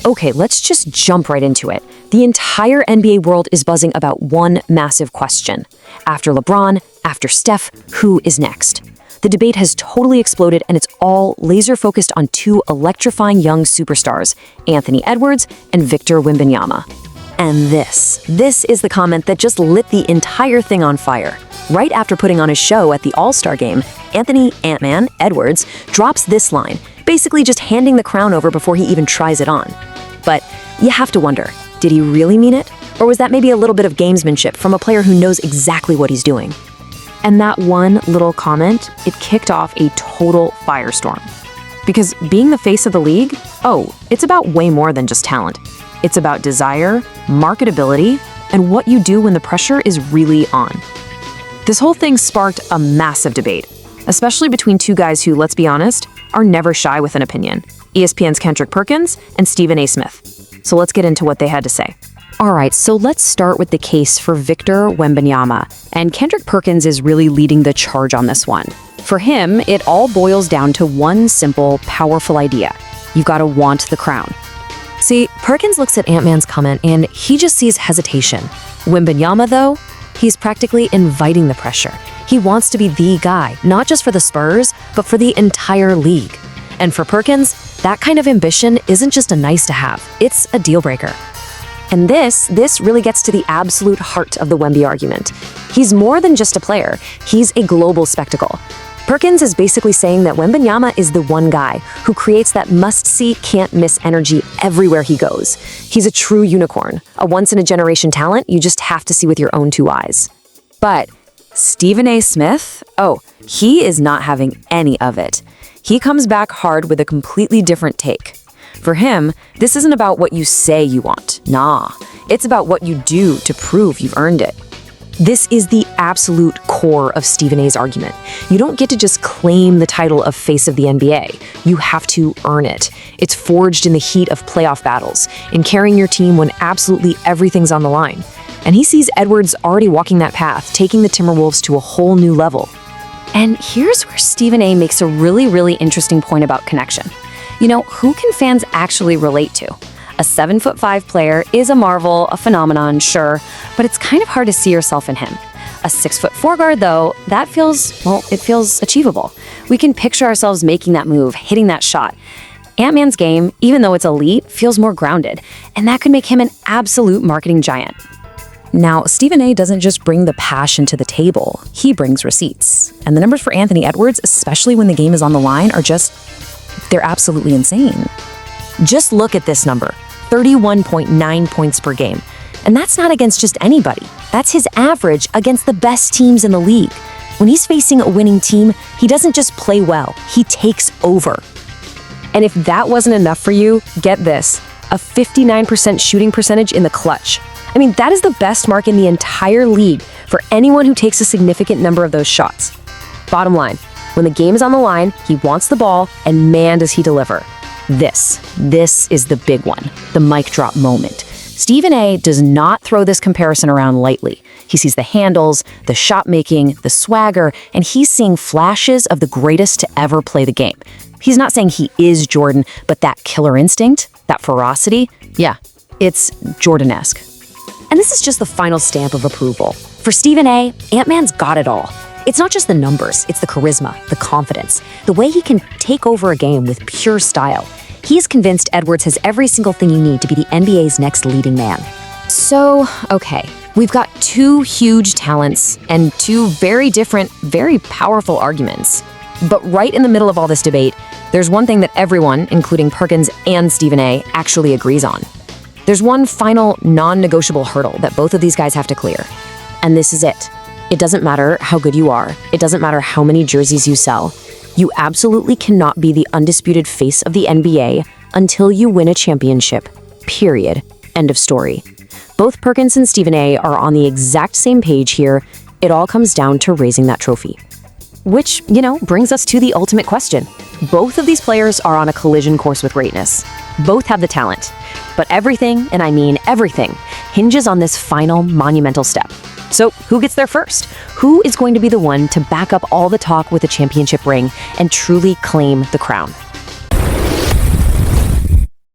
Okay, let's just jump right into it. The entire NBA world is buzzing about one massive question. After LeBron, after Steph, who is next? The debate has totally exploded, and it's all laser-focused on two electrifying young superstars, Anthony Edwards and Victor Wembanyama. And this is the comment that just lit the entire thing on fire. Right after putting on his show at the All-Star Game, Anthony "Ant-Man" Edwards drops this line, basically just handing the crown over before he even tries it on. But you have to wonder, did he really mean it? Or was that maybe a little bit of gamesmanship from a player who knows exactly what he's doing? And that one little comment, it kicked off a total firestorm. Because being the face of the league, it's about way more than just talent. It's about desire, marketability, and what you do when the pressure is really on. This whole thing sparked a massive debate, especially between two guys who, let's be honest, are never shy with an opinion. ESPN's Kendrick Perkins and Stephen A. Smith. So let's get into what they had to say. All right, so let's start with the case for Victor Wembanyama, and Kendrick Perkins is really leading the charge on this one. For him, it all boils down to one simple, powerful idea. You've got to want the crown. See, Perkins looks at Ant-Man's comment and he just sees hesitation. Wembanyama, though, he's practically inviting the pressure. He wants to be the guy, not just for the Spurs, but for the entire league. And for Perkins, that kind of ambition isn't just a nice to have, it's a deal breaker. And this really gets to the absolute heart of the Wemby argument. He's more than just a player, he's a global spectacle. Perkins is basically saying that Wembanyama is the one guy who creates that must-see, can't-miss energy everywhere he goes. He's a true unicorn, a once-in-a-generation talent you just have to see with your own two eyes. But Stephen A. Smith? He is not having any of it. He comes back hard with a completely different take. For him, this isn't about what you say you want. Nah, it's about what you do to prove you've earned it. This is the absolute core of Stephen A's argument. You don't get to just claim the title of face of the NBA. You have to earn it. It's forged in the heat of playoff battles, in carrying your team when absolutely everything's on the line. And he sees Edwards already walking that path, taking the Timberwolves to a whole new level. And here's where Stephen A makes a really interesting point about connection. Who can fans actually relate to? A 7'5" player is a marvel, a phenomenon, sure, but it's kind of hard to see yourself in him. A 6'4" guard, though, it feels achievable. We can picture ourselves making that move, hitting that shot. Ant-Man's game, even though it's elite, feels more grounded, and that could make him an absolute marketing giant. Now, Stephen A doesn't just bring the passion to the table, he brings receipts. And the numbers for Anthony Edwards, especially when the game is on the line, they're absolutely insane. Just look at this number, 31.9 points per game. And that's not against just anybody. That's his average against the best teams in the league. When he's facing a winning team, he doesn't just play well, he takes over. And if that wasn't enough for you, get this, a 59% shooting percentage in the clutch. That is the best mark in the entire league for anyone who takes a significant number of those shots. Bottom line, when the game is on the line, he wants the ball, and man, does he deliver. This is the big one, the mic drop moment. Stephen A does not throw this comparison around lightly. He sees the handles, the shot making, the swagger, and he's seeing flashes of the greatest to ever play the game. He's not saying he is Jordan, but that killer instinct, that ferocity, it's Jordan-esque. And this is just the final stamp of approval. For Stephen A, Ant-Man's got it all. It's not just the numbers, it's the charisma, the confidence, the way he can take over a game with pure style. He's convinced Edwards has every single thing you need to be the NBA's next leading man. So, okay, we've got two huge talents and two very different, very powerful arguments. But right in the middle of all this debate, there's one thing that everyone, including Perkins and Stephen A, actually agrees on. There's one final non-negotiable hurdle that both of these guys have to clear. And this is it. It doesn't matter how good you are. It doesn't matter how many jerseys you sell. You absolutely cannot be the undisputed face of the NBA until you win a championship. Period. End of story. Both Perkins and Stephen A are on the exact same page here. It all comes down to raising that trophy. Which, brings us to the ultimate question. Both of these players are on a collision course with greatness. Both have the talent. But everything, and I mean everything, hinges on this final monumental step. So who gets there first? Who is going to be the one to back up all the talk with a championship ring and truly claim the crown?